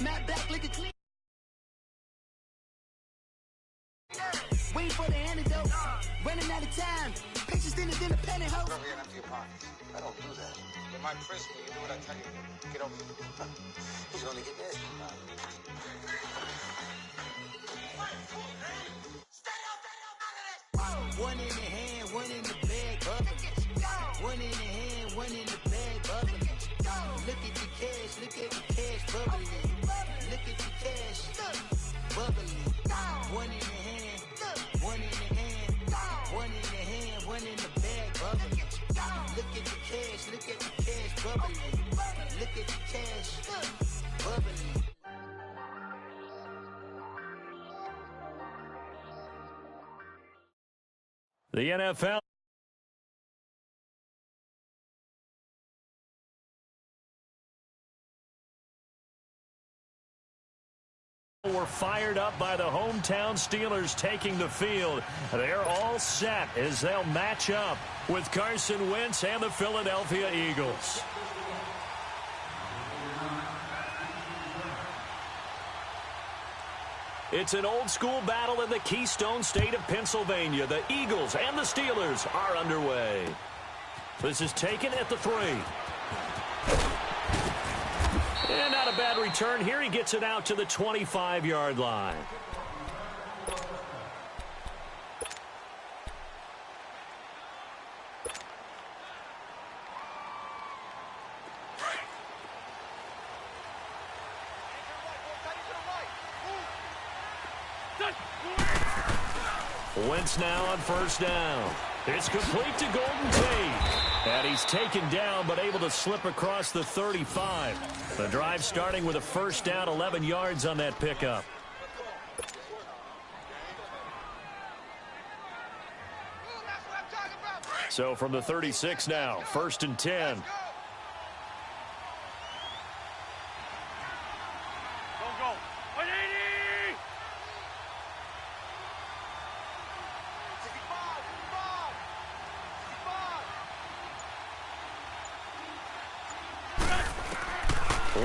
Matt back looking clean. Waiting for the antidote. Running out of time. Pictures in his independent hoe. I don't do that. In my prison, you do what I tell you. Get over here. He's gonna get nasty. One in the hand, one in the bag, bubbling. One in the hand, one in the bag, bubbling. Look at the cash, look at the cash, bubbling. Look at the cash, bubbling. One in the hand, one in the hand, one in the hand, one in the bag, bubbling. Look at the cash, look at the cash, bubbling. Look at the cash, bubbling. The NFL. We're fired up by the hometown Steelers taking the field. They're all set as they'll match up with Carson Wentz and the Philadelphia Eagles. It's an old-school battle in the Keystone State of Pennsylvania. The Eagles and the Steelers are underway. This is taken at the 3. And not a bad return here. He gets it out to the 25-yard line. Wentz now on first down. It's complete to Golden Tate. And he's taken down but able to slip across the 35. The drive starting with a first down, 11 yards on that pickup. So from the 36 now, first and 10.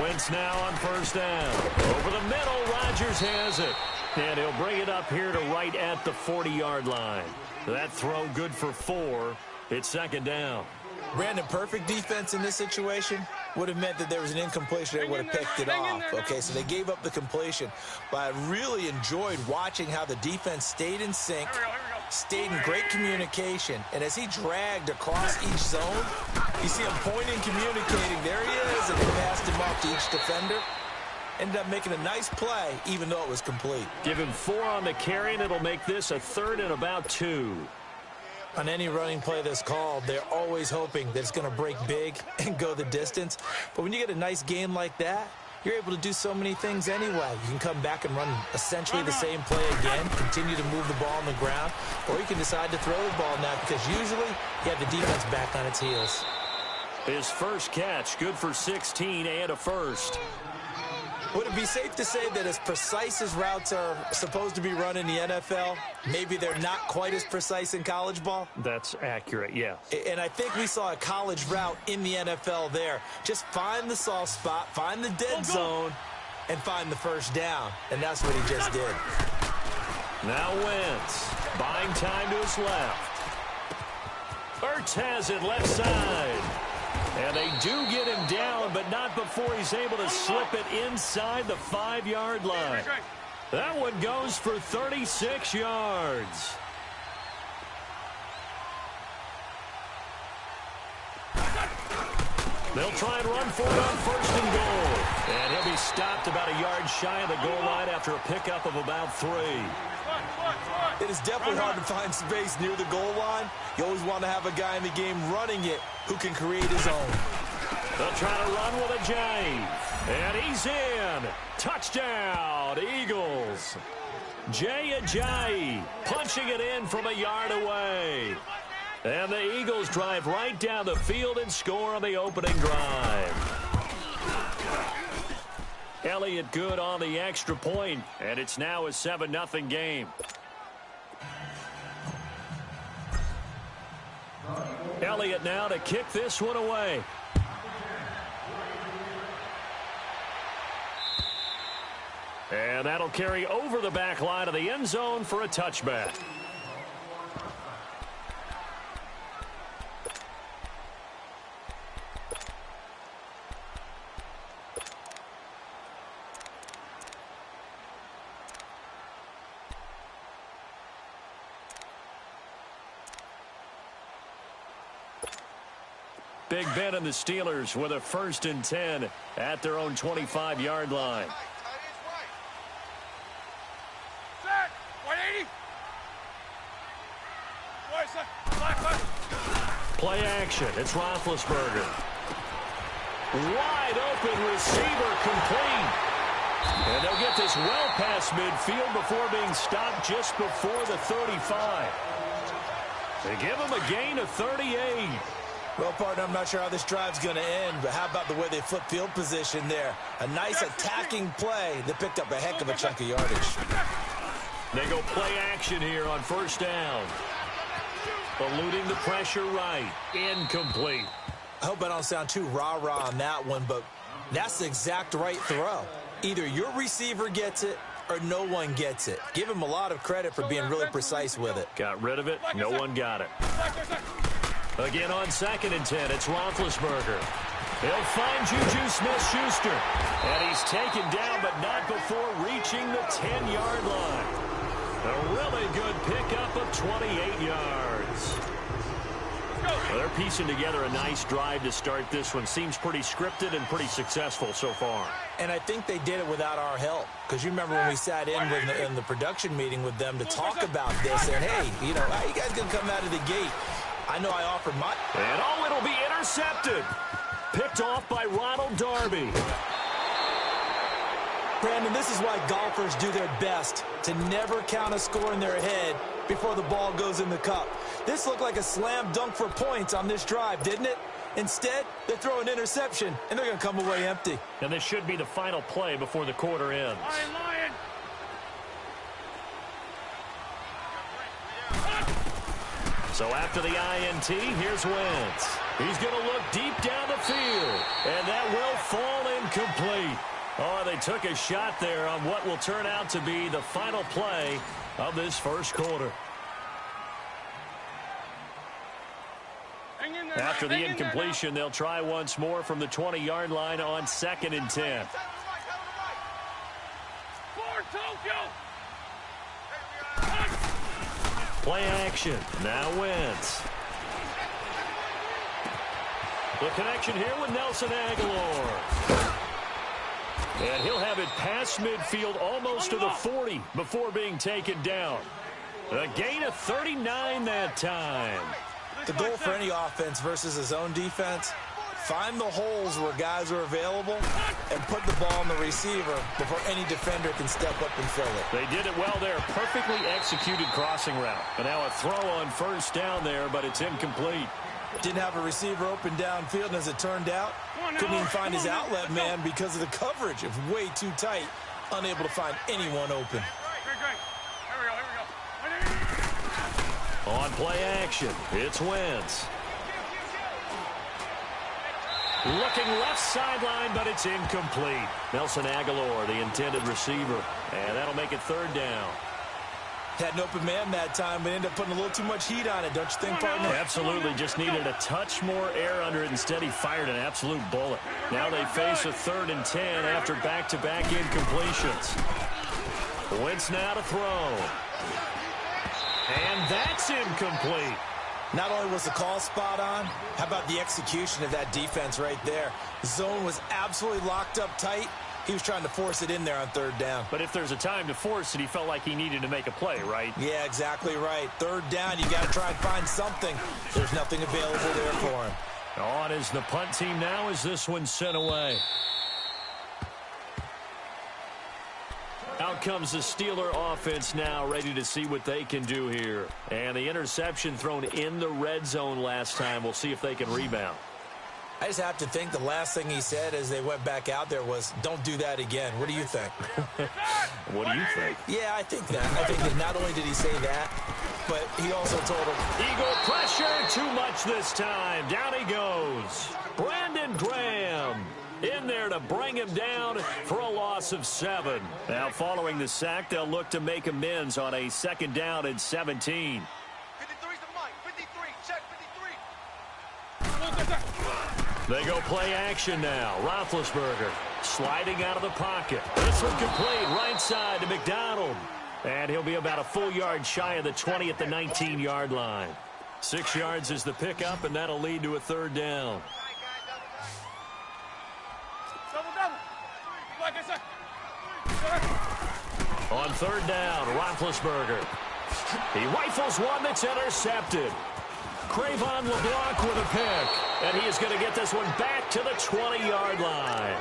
Wentz now on first down. Over the middle, Rodgers has it. And he'll bring it up here to right at the 40-yard line. That throw good for 4. It's second down. Brandon, perfect defense in this situation would have meant that there was an incompletion. They would have picked it off. Okay, so they gave up the completion. But I really enjoyed watching how the defense stayed in sync, stayed in great communication. And as he dragged across each zone, you see him pointing, communicating. There he is, and they passed him off to each defender. Ended up making a nice play, even though it was complete. Give him 4 on the carry, and it'll make this a 3rd and about 2. On any running play that's called, they're always hoping that it's going to break big and go the distance. But when you get a nice game like that, you're able to do so many things anyway. You can come back and run essentially the same play again, continue to move the ball on the ground, or you can decide to throw the ball now because usually you have the defense back on its heels. His first catch, good for 16 and a first. Would it be safe to say that as precise as routes are supposed to be run in the NFL, maybe they're not quite as precise in college ball? That's accurate, yeah. And I think we saw a college route in the NFL there. Just find the soft spot, find the dead zone, and find the first down. And that's what he just did. Now Wentz, buying time to his left. Ertz has it left side. And they do get him down, but not before he's able to slip it inside the 5-yard line. That one goes for 36 yards. They'll try and run for it on first and goal. And he'll be stopped about a yard shy of the goal line after a pickup of about 3. It is definitely hard to find space near the goal line. You always want to have a guy in the game running it who can create his own. They'll try to run with a J. And he's in. Touchdown, Eagles. Jay Ajayi punching it in from a yard away. And the Eagles drive right down the field and score on the opening drive. Elliott good on the extra point, and it's now a 7-0 game. Elliott now to kick this one away. And that'll carry over the back line of the end zone for a touchback. Big Ben and the Steelers with a 1st and 10 at their own 25-yard line. Play action. It's Roethlisberger. Wide open receiver complete. And they'll get this well past midfield before being stopped just before the 35. They give him a gain of 38. Well, partner, I'm not sure how this drive's going to end, but how about the way they flip field position there? A nice attacking play that picked up a heck of a chunk of yardage. They go play action here on 1st down. Eluding the pressure right. Incomplete. I hope I don't sound too rah-rah on that one, but that's the exact right throw. Either your receiver gets it or no one gets it. Give him a lot of credit for being really precise with it. Got rid of it. No one got it. Again on 2nd and 10, it's Roethlisberger. He'll find Juju Smith-Schuster. And he's taken down, but not before reaching the 10-yard line. A really good pickup of 28 yards. Well, they're piecing together a nice drive to start this one. Seems pretty scripted and pretty successful so far. And I think they did it without our help. Because you remember when we sat in the production meeting with them to talk about this. And, hey, you know, how you guys going to come out of the gate? I know I offered my... And, oh, it'll be intercepted. Picked off by Ronald Darby. Brandon, this is why golfers do their best to never count a score in their head before the ball goes in the cup. This looked like a slam dunk for points on this drive, didn't it? Instead, they throw an interception, and they're going to come away empty. And this should be the final play before the quarter ends. Lion. So after the INT, here's Wentz. He's going to look deep down the field, and that will fall incomplete. Oh, they took a shot there on what will turn out to be the final play of this first quarter. After the incompletion, they'll try once more from the 20-yard line on 2nd and 10. Play action. Now Wentz. The connection here with Nelson Aguilar. And he'll have it past midfield almost to the 40 before being taken down. A gain of 39 that time. The goal for any offense versus his own defense, find the holes where guys are available and put the ball on the receiver before any defender can step up and fill it. They did it well there. Perfectly executed crossing route. And now a throw on 1st down there, but it's incomplete. Didn't have a receiver open downfield, and as it turned out, couldn't even find his outlet man because of the coverage. It was way too tight, unable to find anyone open. On play action, it's Wentz. Looking left sideline, but it's incomplete. Nelson Aguilar, the intended receiver. And that'll make it 3rd down. Had an open man that time, but ended up putting a little too much heat on it, don't you think, partner? Absolutely. Just needed a touch more air under it. Instead, he fired an absolute bullet. Now they face a 3rd and 10 after back-to-back incompletions. Wentz now to throw. And that's incomplete. Not only was the call spot on, how about the execution of that defense right there? The zone was absolutely locked up tight. He was trying to force it in there on 3rd down. But if there's a time to force it, he felt like he needed to make a play, right? Yeah, exactly right. 3rd down, you got to try and find something. There's nothing available there for him. On is the punt team now as this one's sent away. Out comes the Steeler offense now, ready to see what they can do here. And the interception thrown in the red zone last time. We'll see if they can rebound. I just have to think the last thing he said as they went back out there was, don't do that again. What do you think? What do you think? Yeah, I think that. I think that not only did he say that, but he also told him, Eagle pressure, too much this time. Down he goes. Brandon Graham. in there to bring him down for a loss of 7. Now, following the sack, they'll look to make amends on a 2nd down and 17. 53's the mic. 53. Check 53. They go play action now. Roethlisberger sliding out of the pocket. This one complete right side to McDonald. And he'll be about a full yard shy of the 20 at the 19-yard line. 6 yards is the pickup, and that'll lead to a 3rd down. On 3rd down, Roethlisberger. He rifles one that's intercepted. Cravon LeBlanc with a pick, and he is going to get this one back to the 20-yard line.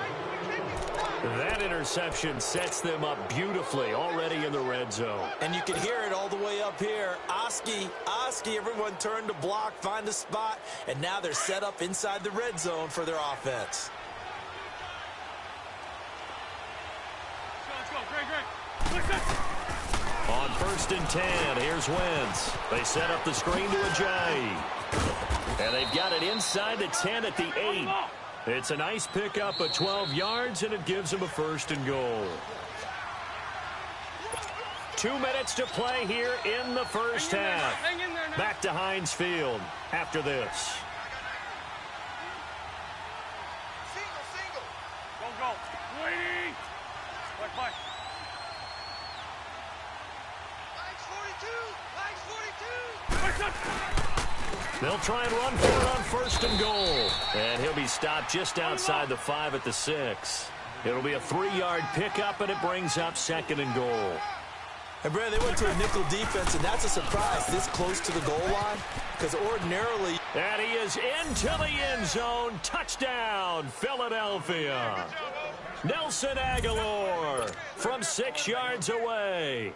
That interception sets them up beautifully already in the red zone. And you can hear it all the way up here. Oski, everyone turned to block, find a spot, and now they're set up inside the red zone for their offense. On 1st and 10, here's Wentz. They set up the screen to Ajayi. And they've got it inside the 10 at the 8. It's a nice pickup of 12 yards, and it gives them a 1st and goal. 2 minutes to play here in the first half. Back to Heinz Field after this. Single. Go. Waiting. Play. Line's 42. They'll try and run for it on 1st and goal. And he'll be stopped just outside the 5 at the 6. It'll be a 3-yard pickup, and it brings up 2nd and goal. And, Brad, they went to a nickel defense, and that's a surprise this close to the goal line, because ordinarily... And he is into the end zone. Touchdown, Philadelphia. Nelson Aguilar from 6 yards away.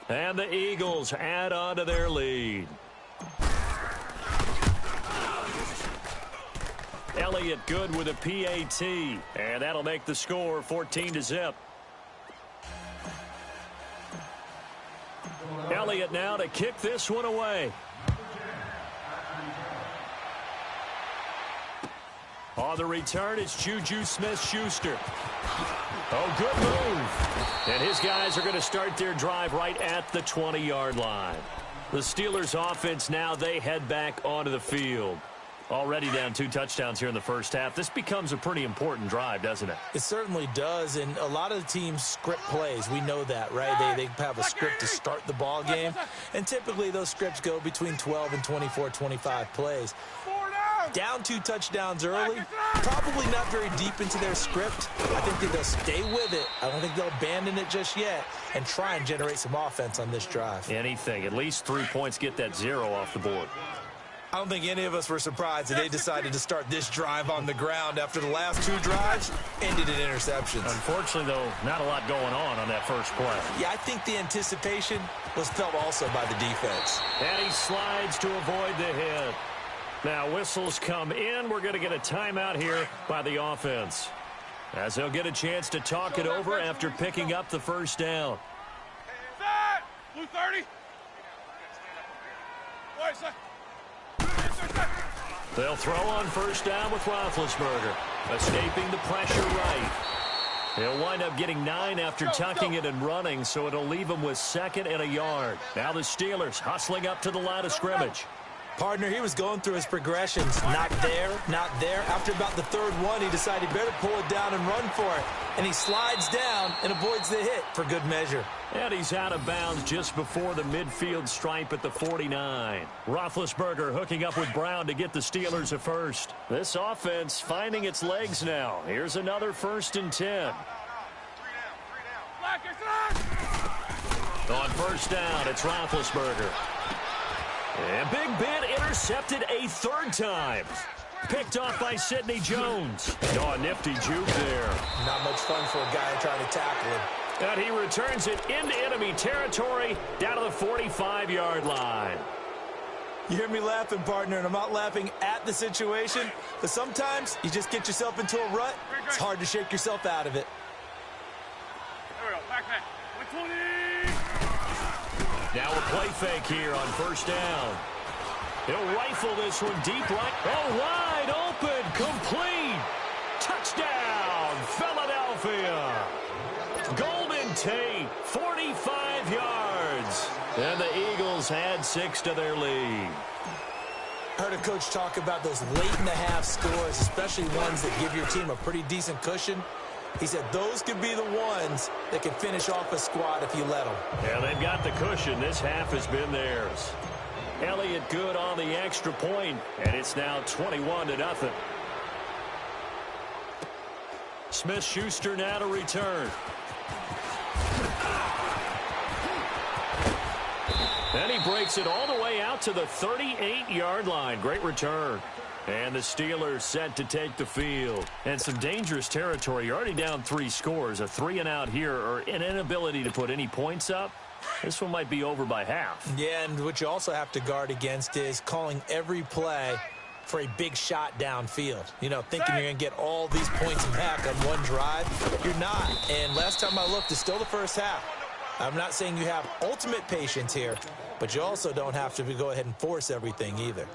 And the Eagles add on to their lead. Elliott good with a PAT. And that'll make the score 14-0. Elliott now to kick this one away. On the return, it's Juju Smith-Schuster. Oh, good move. And his guys are going to start their drive right at the 20-yard line. The Steelers offense now, they head back onto the field. Already down 2 touchdowns here in the first half. This becomes a pretty important drive, doesn't it? It certainly does, and a lot of the teams script plays. We know that, right? They have a script to start the ball game, and typically those scripts go between 12 and 24, 25 plays. Down 2 touchdowns early, probably not very deep into their script. I think that they'll stay with it. I don't think they'll abandon it just yet and try and generate some offense on this drive. Anything. At least 3 points, get that 0 off the board. I don't think any of us were surprised that they decided to start this drive on the ground after the last 2 drives ended in interceptions. Unfortunately, though, not a lot going on that first play. Yeah, I think the anticipation was felt also by the defense. And he slides to avoid the hit. Now whistles come in. We're going to get a timeout here by the offense, as they'll get a chance to talk it over after picking up the first down. Blue 30. They'll throw on first down with Roethlisberger, escaping the pressure right. He'll wind up getting 9 after tucking it and running, so it'll leave him with 2nd and a yard. Now the Steelers hustling up to the line of scrimmage. Partner, he was going through his progressions. Not there, not there. After about the 3rd one, he decided he better pull it down and run for it. And he slides down and avoids the hit for good measure. And he's out of bounds just before the midfield stripe at the 49. Roethlisberger hooking up with Brown to get the Steelers a first. This offense finding its legs now. Here's another 1st and 10. On first down, it's Roethlisberger. And Big Ben intercepted a 3rd time. Picked off by Sidney Jones. Oh, nifty juke there. Not much fun for a guy trying to tackle him. And he returns it into enemy territory down to the 45-yard line. You hear me laughing, partner, and I'm not laughing at the situation, but sometimes you just get yourself into a rut. It's hard to shake yourself out of it. There we go. Back. 120. Now a play fake here on first down. He'll rifle this one deep right. Oh, wide open, complete. Touchdown. Tate, 45 yards. And the Eagles add 6 to their lead. I heard a coach talk about those late-in-the-half scores, especially ones that give your team a pretty decent cushion. He said those could be the ones that can finish off a squad if you let them. Yeah, they've got the cushion. This half has been theirs. Elliott good on the extra point, and it's now 21-0. Smith-Schuster now to return. And he breaks it all the way out to the 38-yard line. Great return. And the Steelers set to take the field. And some dangerous territory. You're already down 3 scores. A 3-and-out here or an inability to put any points up. This one might be over by half. Yeah, and what you also have to guard against is calling every play for a big shot downfield. You know, thinking you're going to get all these points back on one drive. You're not. And last time I looked, it's still the first half. I'm not saying you have ultimate patience here, but you also don't have to go ahead and force everything either.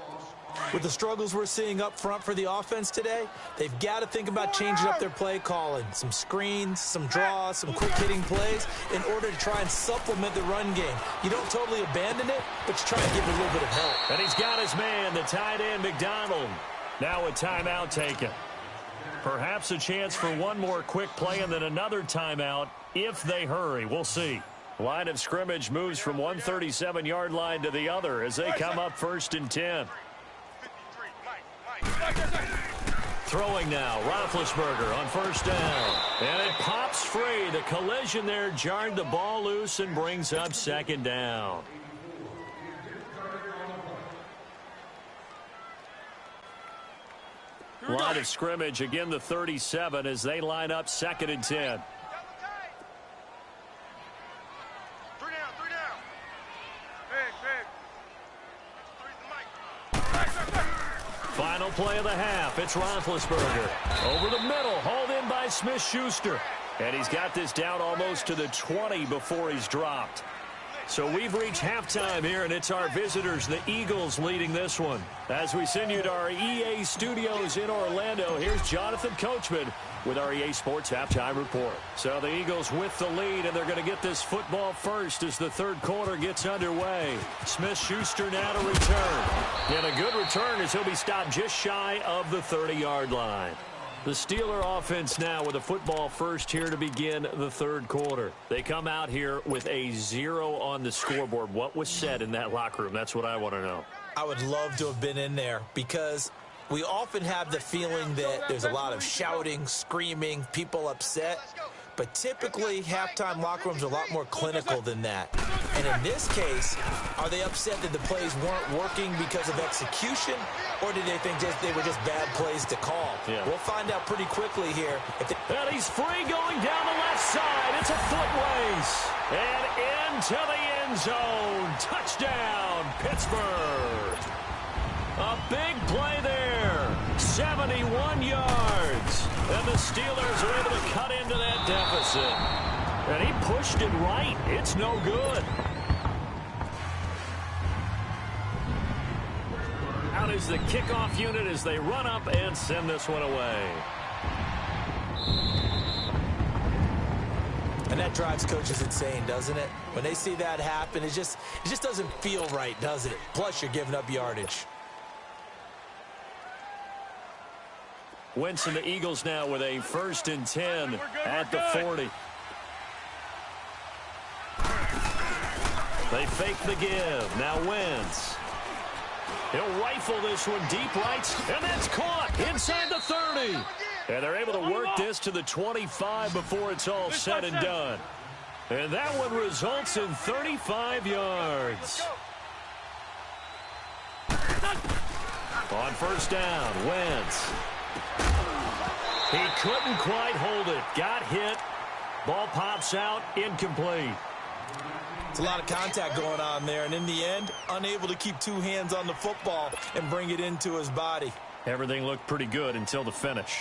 With the struggles we're seeing up front for the offense today, they've got to think about changing up their play calling. Some screens, some draws, some quick-hitting plays in order to try and supplement the run game. You don't totally abandon it, but you try and give it a little bit of help. And he's got his man, the tight end, McDonald. Now a timeout taken. Perhaps a chance for one more quick play and then another timeout if they hurry. We'll see. Line of scrimmage moves from 137-yard line to the other as they come up 1st and 10. Throwing now, Roethlisberger on 1st down. And it pops free. The collision there jarred the ball loose and brings up 2nd down. Line of scrimmage, again the 37 as they line up 2nd and 10. Final play of the half. It's Roethlisberger. Over the middle, hauled in by Smith-Schuster. And he's got this down almost to the 20 before he's dropped. So we've reached halftime here, and it's our visitors, the Eagles, leading this one. As we send you to our EA studios in Orlando, here's Jonathan Coachman with our EA Sports Halftime Report. So the Eagles with the lead, and they're going to get this football first as the 3rd quarter gets underway. Smith-Schuster now to return. And a good return as he'll be stopped just shy of the 30-yard line. The Steeler offense now with a football first here to begin the 3rd quarter. They come out here with a 0 on the scoreboard. What was said in that locker room? That's what I want to know. I would love to have been in there because we often have the feeling that there's a lot of shouting, screaming, people upset. But typically, halftime locker rooms are a lot more clinical than that. And in this case, are they upset that the plays weren't working because of execution? Or did they think they were just bad plays to call? Yeah. We'll find out pretty quickly here. And he's free going down the left side. It's a foot race. And into the end zone. Touchdown, Pittsburgh. A big play there. 71 yards. And the Steelers are able to cut into that deficit. And he pushed it right. It's no good. Out is the kickoff unit as they run up and send this one away. And that drives coaches insane, doesn't it? When they see that happen, it just doesn't feel right, does it? Plus, you're giving up yardage. Wentz and the Eagles now with a 1st and 10 at the 40. They fake the give. Now Wentz. He'll rifle this one deep right, and that's caught inside the 30. And they're able to work this to the 25 before it's all said and done. And that one results in 35 yards. On 1st down, Wentz. He couldn't quite hold it. Got hit. Ball pops out. Incomplete. It's a lot of contact going on there, and in the end, unable to keep 2 hands on the football and bring it into his body. Everything looked pretty good until the finish.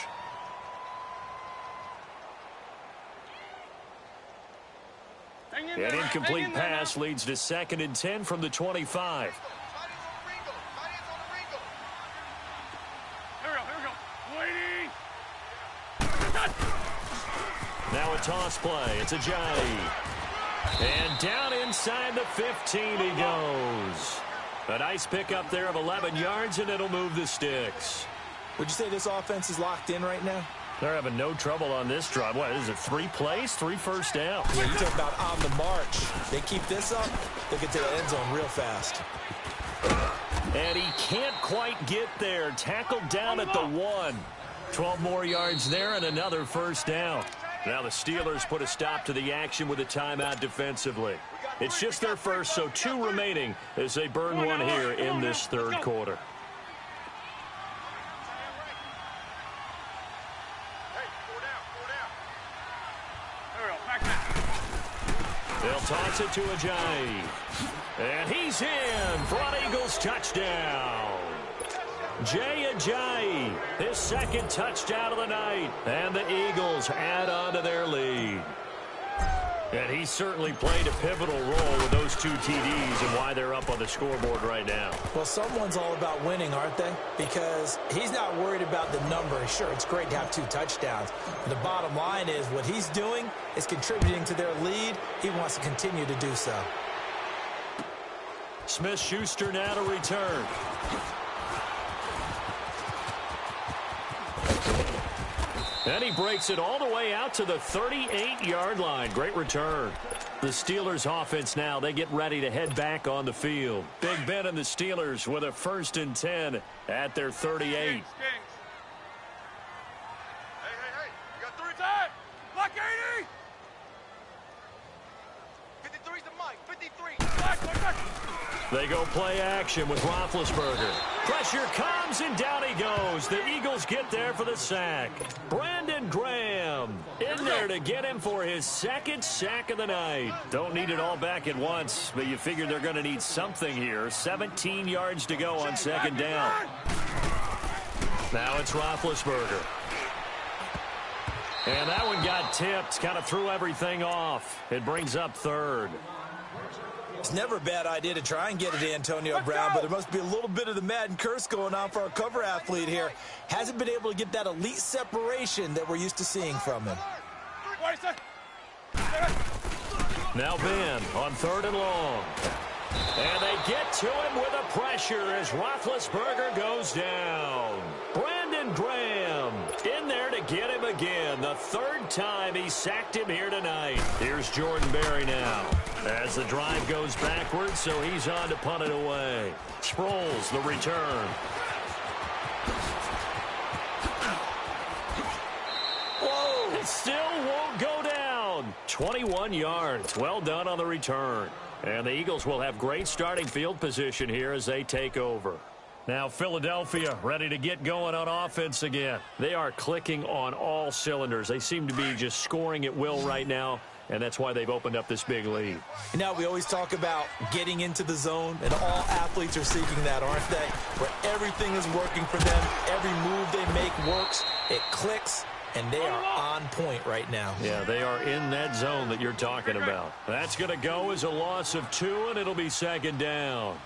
An incomplete pass leads to 2nd and 10 from the 25. Now a toss play. It's Ajayi. And down inside the 15 he goes. A nice pickup there of 11 yards, and it'll move the sticks. Would you say this offense is locked in right now? They're having no trouble on this drive. What is it, 3 plays, 3 first downs? Yeah, you talk about on the march. They keep this up, they get to the end zone real fast. And he can't quite get there. Tackled down at the 1. 12 more yards there and another first down. Now the Steelers put a stop to the action with a timeout defensively. It's just their first, so 2 remaining as they burn one here in this third quarter. They'll toss it to Ajayi. And he's in for an Eagles touchdown. Jay Ajayi, his second touchdown of the night. And the Eagles add on to their lead. And he certainly played a pivotal role with those 2 TDs and why they're up on the scoreboard right now. Well, someone's all about winning, aren't they? Because he's not worried about the number. Sure, it's great to have 2 touchdowns. But the bottom line is what he's doing is contributing to their lead. He wants to continue to do so. Smith-Schuster now to return. And he breaks it all the way out to the 38-yard line. Great return. The Steelers offense now, they get ready to head back on the field. Big Ben and the Steelers with a 1st and 10 at their 38. Hey, you got 3 times. Block 80. 53's the mic. 53. Block. They go play action with Roethlisberger. Pressure comes, and down he goes. The Eagles get there for the sack. Brandon Graham in there to get him for his 2nd sack of the night. Don't need it all back at once, but you figure they're going to need something here. 17 yards to go on 2nd down. Now it's Roethlisberger. And that one got tipped, kind of threw everything off. It brings up 3rd. It's never a bad idea to try and get it to Antonio Brown, but there must be a little bit of the Madden curse going on for our cover athlete here. Hasn't been able to get that elite separation that we're used to seeing from him. Now Ben on 3rd and long. And they get to him with a pressure as Roethlisberger goes down. Brandon Graham in there to get him again. The 3rd time he sacked him here tonight. Here's Jordan Berry now as the drive goes backwards, so he's on to punt it away. Sproles the return. Whoa! It still won't go down. 21 yards. Well done on the return. And the Eagles will have great starting field position here as they take over. Now Philadelphia ready to get going on offense again. They are clicking on all cylinders. They seem to be just scoring at will right now, and that's why they've opened up this big lead. You know, we always talk about getting into the zone, and all athletes are seeking that, aren't they? Where everything is working for them. Every move they make works. It clicks. And they are on point right now. Yeah, they are in that zone that you're talking about. That's going to go as a loss of 2, and it'll be 2nd down.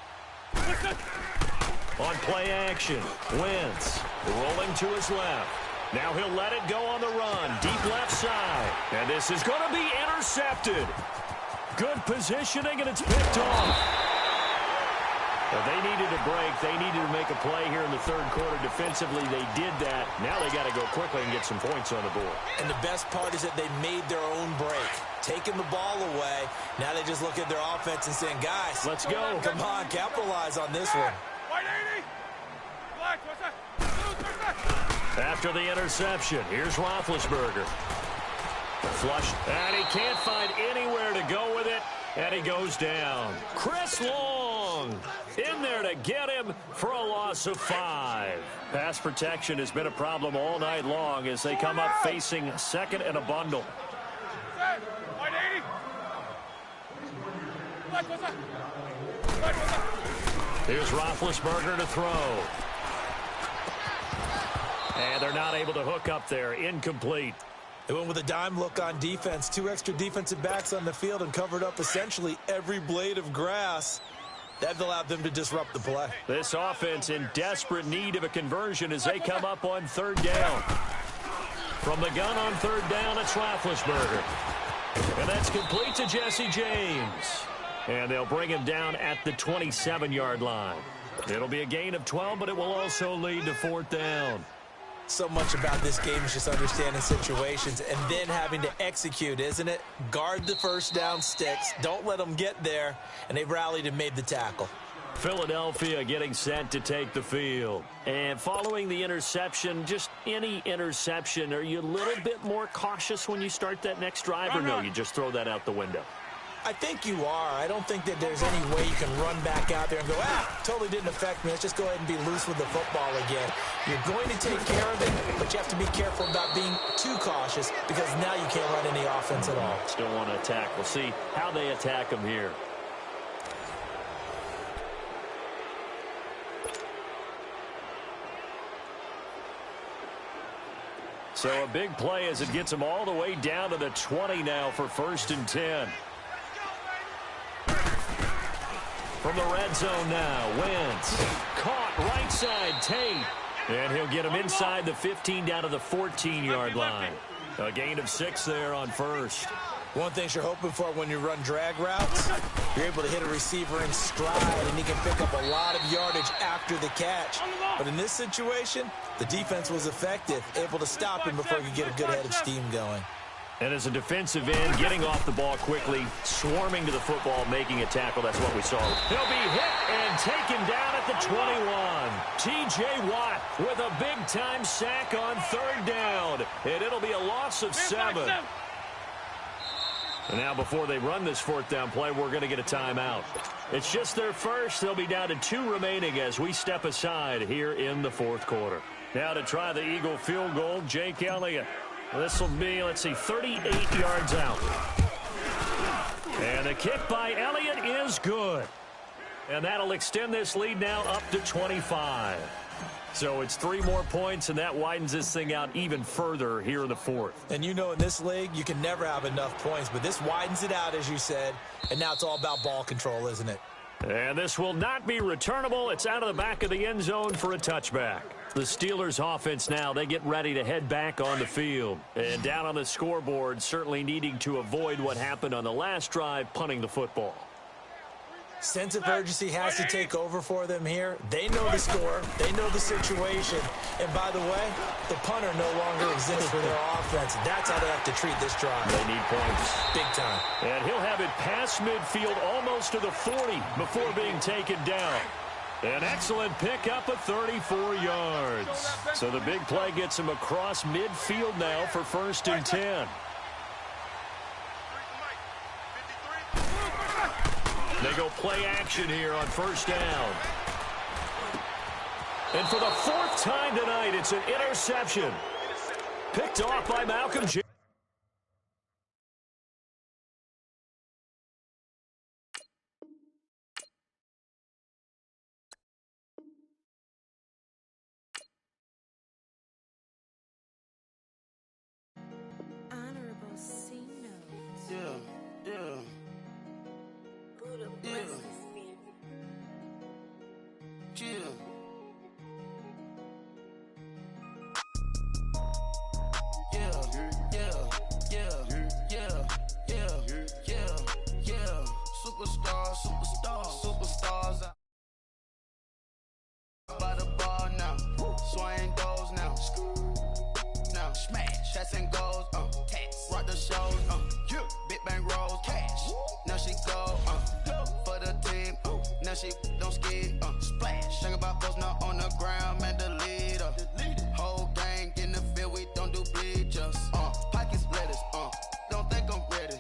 On play action, Wentz rolling to his left. Now he'll let it go on the run, deep left side. And this is going to be intercepted. Good positioning, and it's picked off. Well, they needed a break. They needed to make a play here in the 3rd quarter. Defensively, they did that. Now they got to go quickly and get some points on the board. And the best part is that they made their own break. Taking the ball away. Now they just look at their offense and saying, guys, let's go. Come on, capitalize on this one. After the interception, here's Roethlisberger. Flush, and he can't find anywhere to go with it, and he goes down. Chris Long in there to get him for a loss of 5. Pass protection has been a problem all night long as they come up facing 2nd and a bundle. Here's Roethlisberger to throw. And they're not able to hook up there. Incomplete. They went with a dime look on defense. 2 extra defensive backs on the field and covered up essentially every blade of grass. That allowed them to disrupt the play. This offense in desperate need of a conversion as they come up on 3rd down. From the gun on third down, it's Roethlisberger. And that's complete to Jesse James. And they'll bring him down at the 27-yard line. It'll be a gain of 12, but it will also lead to fourth down. So much about this game is just understanding situations and then having to execute, isn't it? Guard the first down sticks. Don't let them get there. And they rallied and made the tackle. Philadelphia getting set to take the field. And following the interception, just any interception, are you a little bit more cautious when you start that next drive, or no, you just throw that out the window? I think you are. I don't think that there's any way you can run back out there and go, totally didn't affect me. Let's just go ahead and be loose with the football again. You're going to take care of it, but you have to be careful about being too cautious because now you can't run any offense at all. Still want to attack. We'll see how they attack them here. So a big play as it gets them all the way down to the 20 now for 1st and 10. From the red zone now, Wentz. Caught right side, Tate. And he'll get him inside the 15 down to the 14-yard line. A gain of 6 there on first. One thing you're hoping for when you run drag routes, you're able to hit a receiver in stride, and he can pick up a lot of yardage after the catch. But in this situation, the defense was effective, able to stop him before he could get a good head of steam going. And as a defensive end, getting off the ball quickly, swarming to the football, making a tackle. That's what we saw. He'll be hit and taken down at the 21. T.J. Watt with a big-time sack on third down. And it'll be a loss of 7. And now before they run this fourth down play, we're going to get a timeout. It's just their first. They'll be down to 2 remaining as we step aside here in the fourth quarter. Now to try the Eagle field goal, Jake Elliott. This will be, 38 yards out. And the kick by Elliott is good. And that'll extend this lead now up to 25. So it's 3 more points, and that widens this thing out even further here in the fourth. And you know in this league, you can never have enough points, but this widens it out, as you said, and now it's all about ball control, isn't it? And this will not be returnable. It's out of the back of the end zone for a touchback. The Steelers offense now, they get ready to head back on the field. And down on the scoreboard, certainly needing to avoid what happened on the last drive, punting the football. Sense of urgency has to take over for them here. They know the score. They know the situation. And by the way, the punter no longer exists for their offense. That's how they have to treat this drive. They need points. Big time. And he'll have it past midfield almost to the 40 before being taken down. An excellent pickup of 34 yards. So the big play gets him across midfield now for 1st and 10. They go play action here on 1st down. And for the 4th time tonight, it's an interception. Picked off by Malcolm J. Superstars by the ball now, swing goals now, smash, shots and goals, rock the shows, big bang rolls, cash. Now she go, for the team, now she don't ski, splash. Think about post now on the ground, man, the leader. Whole gang in the field, we don't do bleachers. Pockets lettuce, don't think I'm ready.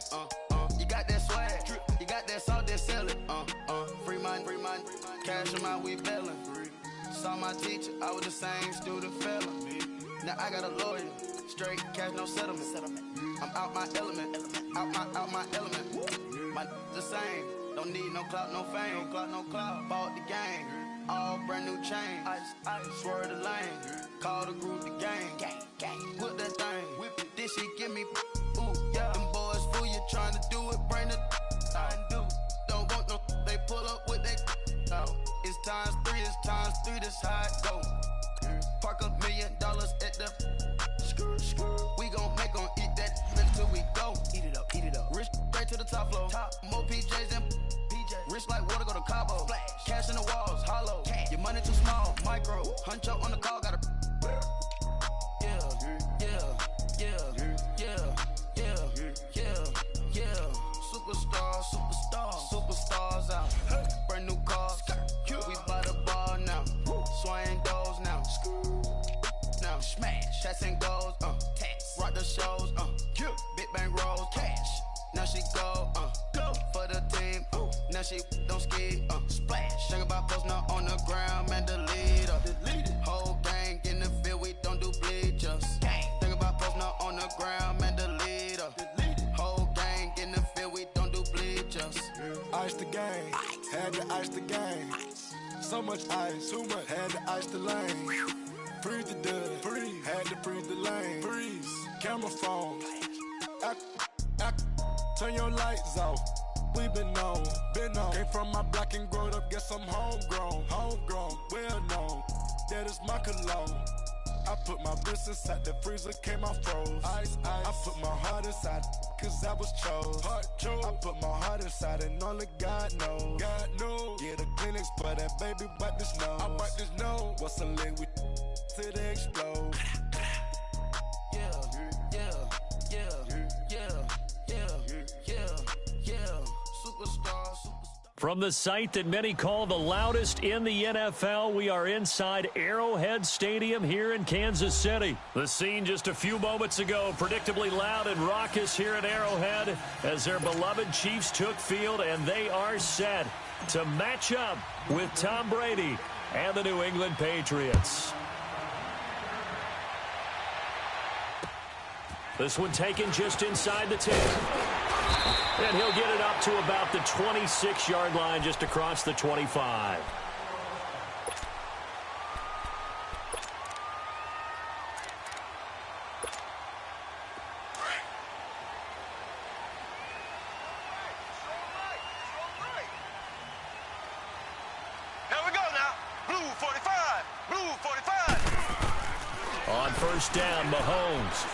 You got that swag, you got that salt, that sell it. Free mind, cash in my we bailing. Saw my teacher, I was the same student fella. Now I got a lawyer, straight cash, no settlement. I'm out my element, out my element. My the same, don't need no clout, no fame. No clout, bought the game, all brand new chain. I swerve the lane, call the group the gang. Whip that thing, whip it, this shit give me, ooh, yeah. Them boys fool you trying to do it, bring the I do. Don't want no, they pull up with they It's times 3, this how it go. Park $1 million at the top flow. More PJs than PJ. Rich like water, go to Cabo. Cash in the walls, hollow. Your money too small, micro. Huncho on the call, got a. Superstars out. Brand new cars. We buy the ball now. Swing goes now. Now smash. Chats and goes. Rock the shows. Big bang rolls. Cash. Now she go. For the team. Now she don't ski. Splash. Think about post now on the ground. Man, delete her. Whole gang in the field. We don't do bleachers. Think about post now on the ground. Man, delete her. Whole gang in the field. We don't do bleachers. Ice the game, had to ice the game. So much ice, too much, had to ice the lane. Freeze the dud, freeze, had to freeze the lane. Freeze, camera phone. Turn your lights off. We been on. Came from my block and growed up, guess I'm homegrown, well known. That is my cologne. I put my wrist inside the freezer, came out froze. Ice. I put my heart inside, cause I was chose. I put my heart inside and only God knows. Yeah, the clinics for that baby, wipe this nose. I wipe this nose. What's a leg with till they explode? Superstar. From the site that many call the loudest in the NFL, we are inside Arrowhead Stadium here in Kansas City. The scene just a few moments ago, predictably loud and raucous here at Arrowhead as their beloved Chiefs took field, and they are set to match up with Tom Brady and the New England Patriots. This one taken just inside the 10. And he'll get it up to about the 26-yard line, just across the 25. Here we go now. Blue 45. Blue 45. On first down, Mahomes.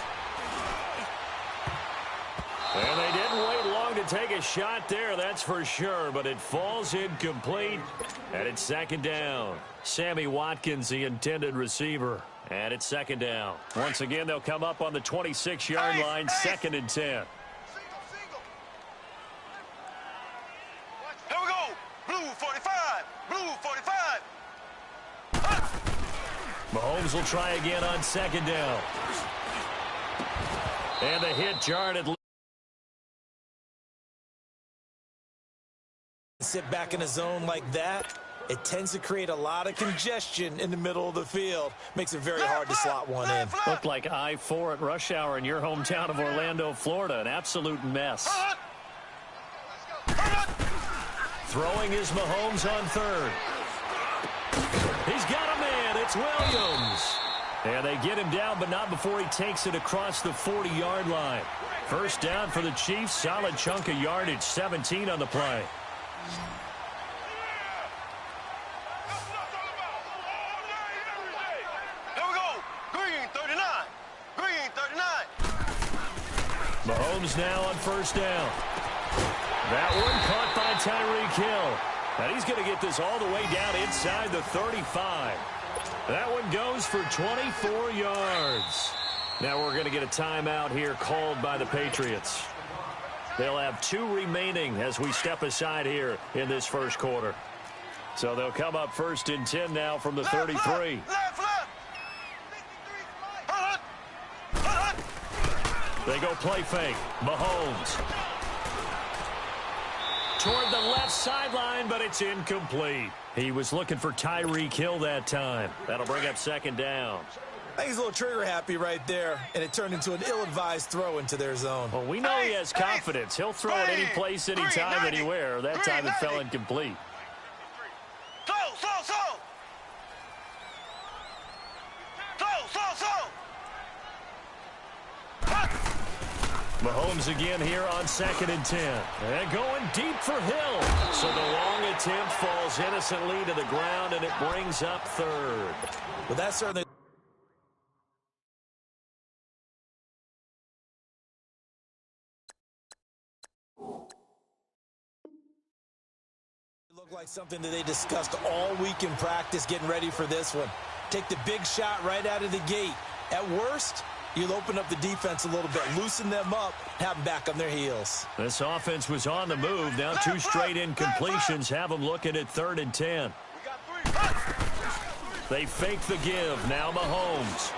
And they didn't wait long to take a shot there, that's for sure, but it falls incomplete, and it's second down. Sammy Watkins, the intended receiver, and it's second down. Once again, they'll come up on the 26-yard line, second and 10. Here we go. Blue 45. Blue 45. Mahomes will try again on second down. And the hit jarred at sit back in a zone like that, it tends to create a lot of congestion in the middle of the field. Makes it very hard to slot one in. Looked like I-4 at rush hour in your hometown of Orlando, Florida. An absolute mess. Throwing is Mahomes on third. He's got a man. It's Williams. And they get him down, but not before he takes it across the 40-yard line. First down for the Chiefs. Solid chunk of yardage. 17 on the play. Here we go. Green 39. Green 39. Mahomes now on first down. That one caught by Tyreek Hill. And he's going to get this all the way down inside the 35. That one goes for 24 yards. Now we're going to get a timeout here called by the Patriots. They'll have 2 remaining as we step aside here in this first quarter. So they'll come up first and 10 now from the 33. They go play fake. Mahomes. Toward the left sideline, but it's incomplete. He was looking for Tyreek Hill that time. That'll bring up second down. I think he's a little trigger happy right there, and it turned into an ill-advised throw into their zone. Well, we know he has confidence. He'll throw it any place, anytime, anywhere. That time it fell incomplete. Mahomes again here on second and 10. And going deep for Hill. So the long attempt falls innocently to the ground, and it brings up third. Well, that's certainly... Looked like something that they discussed all week in practice getting ready for this one. Take the big shot right out of the gate. At worst, you'll open up the defense a little bit, loosen them up, have them back on their heels. This offense was on the move. Now 2 straight incompletions have them looking at 3rd and 10. They fake the give. Now Mahomes.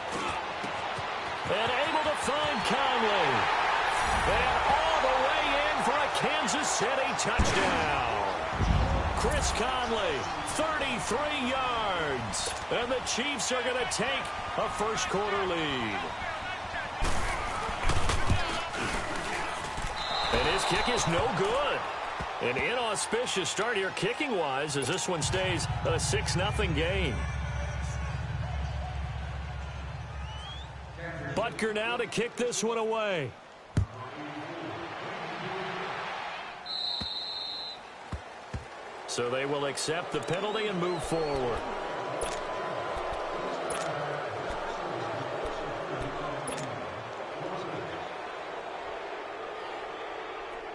And able to find Conley. And all the way in for a Kansas City touchdown. Chris Conley, 33 yards. And the Chiefs are going to take a first-quarter lead. And his kick is no good. An inauspicious start here kicking-wise as this one stays a 6-0 game. Butker now to kick this one away. So they will accept the penalty and move forward.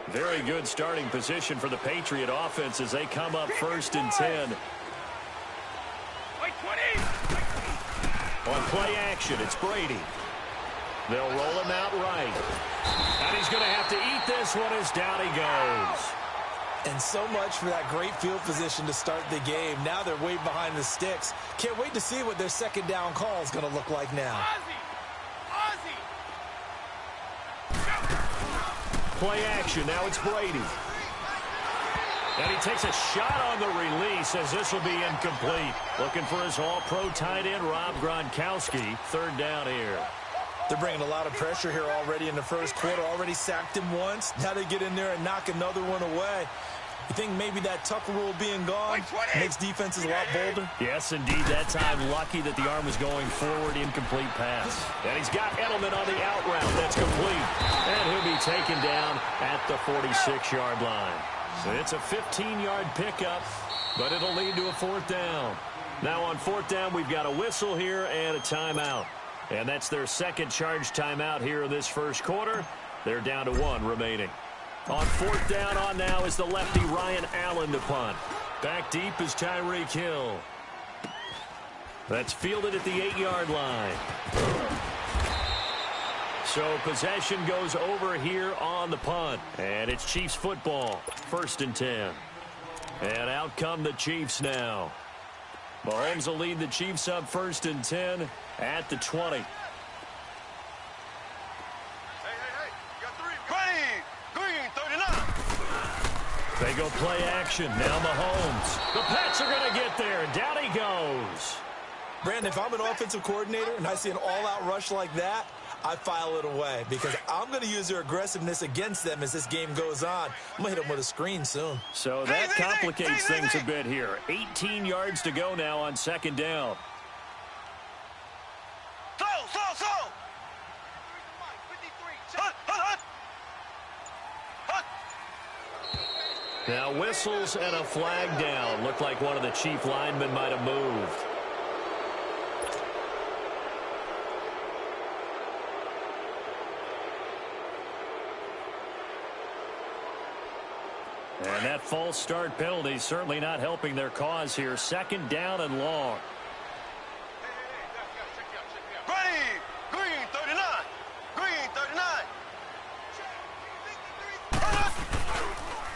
Very good starting position for the Patriot offense as they come up 1st and 10. On play action, it's Brady. They'll roll him out right. And he's going to have to eat this one as down he goes. And so much for that great field position to start the game. Now they're way behind the sticks. Can't wait to see what their second down call is going to look like now. Play action. Now it's Brady. And he takes a shot on the release as this will be incomplete. Looking for his all-pro tight end, Rob Gronkowski. 3rd down here. They're bringing a lot of pressure here already in the first quarter. Already sacked him once. Now they get in there and knock another one away. You think maybe that Tucker rule being gone makes defenses a lot bolder? Yes, indeed. That time lucky that the arm was going forward. Incomplete pass. And he's got Edelman on the out route. That's complete. And he'll be taken down at the 46-yard line. So it's a 15-yard pickup, but it'll lead to a 4th down. Now on 4th down, we've got a whistle here and a timeout. And that's their second charge timeout here in this first quarter. They're down to 1 remaining. On 4th down on now is the lefty Ryan Allen to punt. Back deep is Tyreek Hill. That's fielded at the 8-yard line. So possession goes over here on the punt. And it's Chiefs football. 1st and 10. And out come the Chiefs now. Mahomes will lead the Chiefs up 1st and 10 at the 20. They go play action. Now Mahomes. The Pats are going to get there. Down he goes. Brandon, if I'm an offensive coordinator and I see an all-out rush like that, I file it away because I'm going to use their aggressiveness against them as this game goes on. I'm going to hit them with a screen soon. So that complicates things a bit here. 18 yards to go now on 2nd down. Now whistles and a flag down. Looked like one of the Chief linemen might have moved. And that false start penalty certainly not helping their cause here. 2nd down and long.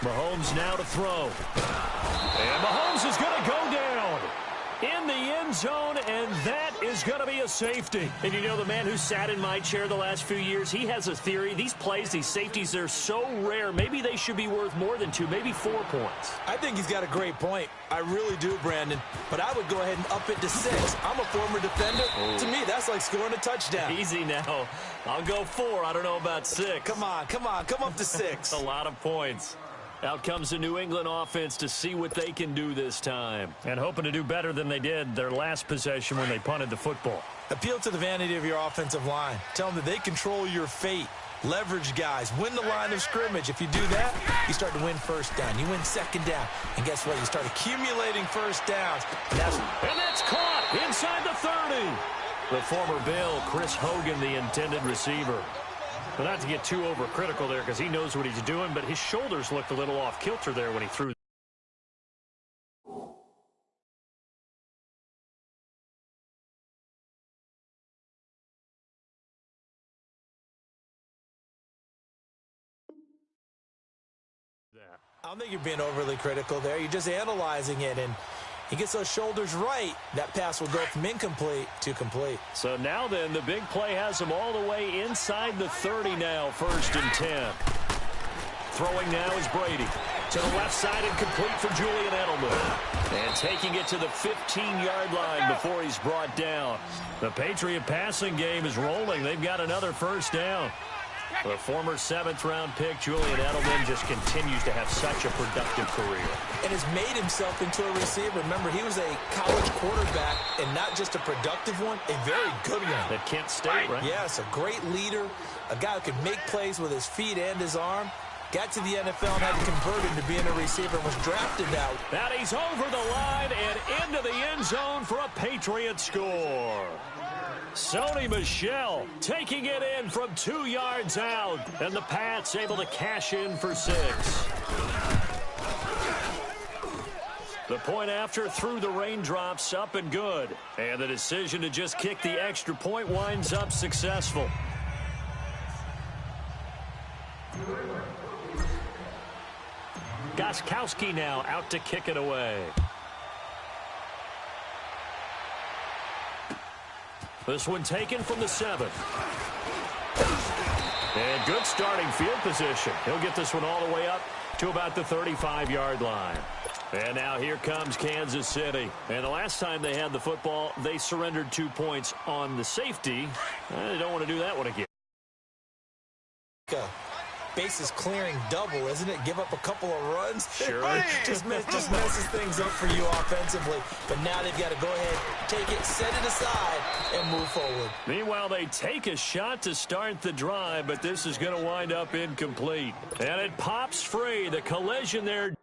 Mahomes now to throw. And Mahomes is going to go down in the end zone, and that is going to be a safety. And you know, the man who sat in my chair the last few years, he has a theory. These plays, these safeties, they're so rare. Maybe they should be worth more than 2, maybe 4 points. I think he's got a great point. I really do, Brandon. But I would go ahead and up it to 6. I'm a former defender. To me, that's like scoring a touchdown. Easy now. I'll go 4. I don't know about 6. Come on. Come up to 6. A lot of points. Out comes the New England offense to see what they can do this time. And hoping to do better than they did their last possession when they punted the football. Appeal to the vanity of your offensive line. Tell them that they control your fate. Leverage guys. Win the line of scrimmage. If you do that, you start to win 1st down. You win 2nd down. And guess what? You start accumulating 1st downs. And that's caught inside the 30. The former Bill, Chris Hogan, the intended receiver. But not to get too overcritical there because he knows what he's doing, but his shoulders looked a little off kilter there when he threw I don't think you're being overly critical there. You're just analyzing it, and he gets those shoulders right. That pass will go from incomplete to complete. So now then, the big play has him all the way inside the 30 now, 1st and 10. Throwing now is Brady. To the left side and complete for Julian Edelman. And taking it to the 15-yard line before he's brought down. The Patriot passing game is rolling. They've got another 1st down. The former 7th-round pick, Julian Edelman, just continues to have such a productive career. And has made himself into a receiver. Remember, he was a college quarterback, and not just a productive one, a very good one. At Kent State, right? Yes, a great leader, a guy who can make plays with his feet and his arm. Got to the NFL and had to convert into being a receiver and was drafted now. Now he's over the line and into the end zone for a Patriot score. Sony Michel taking it in from 2 yards out. And the Pats able to cash in for 6. The point after through the raindrops, up and good. And the decision to just kick the extra point winds up successful. Gostkowski now out to kick it away. This one taken from the 7. And good starting field position. He'll get this one all the way up to about the 35-yard line. And now here comes Kansas City. And the last time they had the football, they surrendered 2 points on the safety. They don't want to do that one again. Bases clearing double, isn't it? Give up a couple of runs. Sure. just messes things up for you offensively. But now they've got to go ahead, take it, set it aside, and move forward. Meanwhile, they take a shot to start the drive, but this is going to wind up incomplete. And it pops free. The collision there.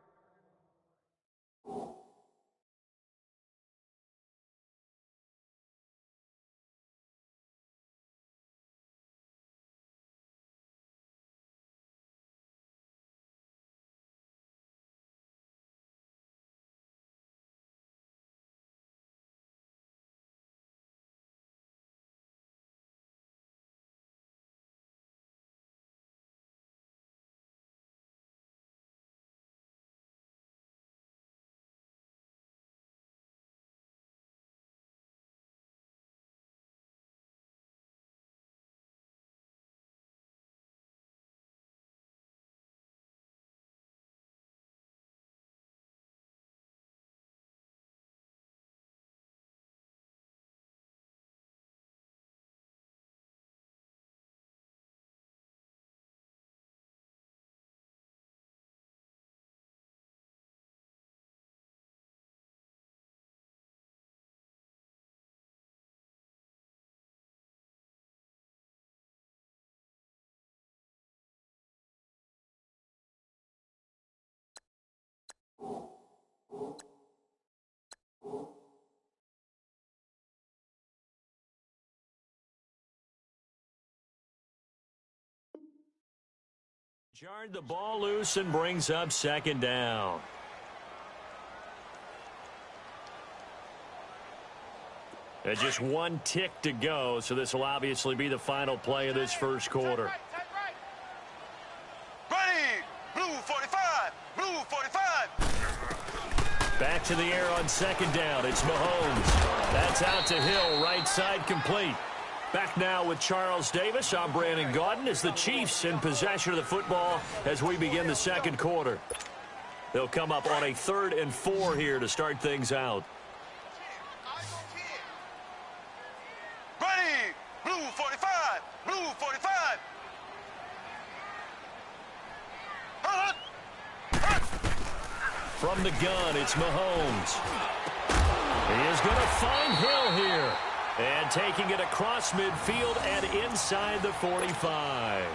Jarred the ball loose and brings up 2nd down. And just 1 tick to go, so this will obviously be the final play of this first quarter. Ready, blue 45, blue 45. Back to the air on 2nd down. It's Mahomes. That's out to Hill, right side complete. Back now with Charles Davis. I'm Brandon Gaudin as the Chiefs in possession of the football as we begin the second quarter. They'll come up on a 3rd and 4 here to start things out. Ready, blue 45, blue 45. From the gun, it's Mahomes. He is going to find Hill here. And taking it across midfield and inside the 45.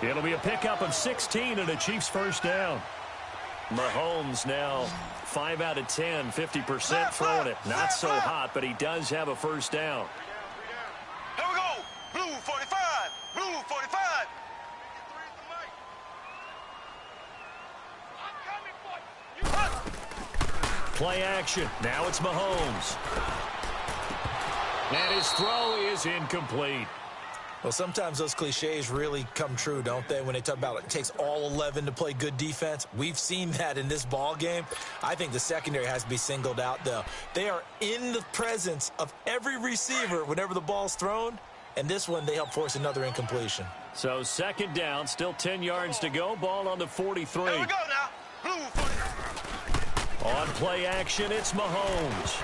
It'll be a pickup of 16 and a Chiefs 1st down. Mahomes now 5 out of 10, 50% throwing it. Not so hot, but he does have a 1st down. Here we go. Blue 45, blue 45. Play action. Now it's Mahomes. And his throw is incomplete. Well, sometimes those cliches really come true, don't they, when they talk about it takes all 11 to play good defense. We've seen that in this ball game. I think the secondary has to be singled out, though. They are in the presence of every receiver whenever the ball's thrown, and this one they help force another incompletion. So second down, still 10 yards to go. Ball on the 43. Here we go now. Blue 40. On play action, it's Mahomes.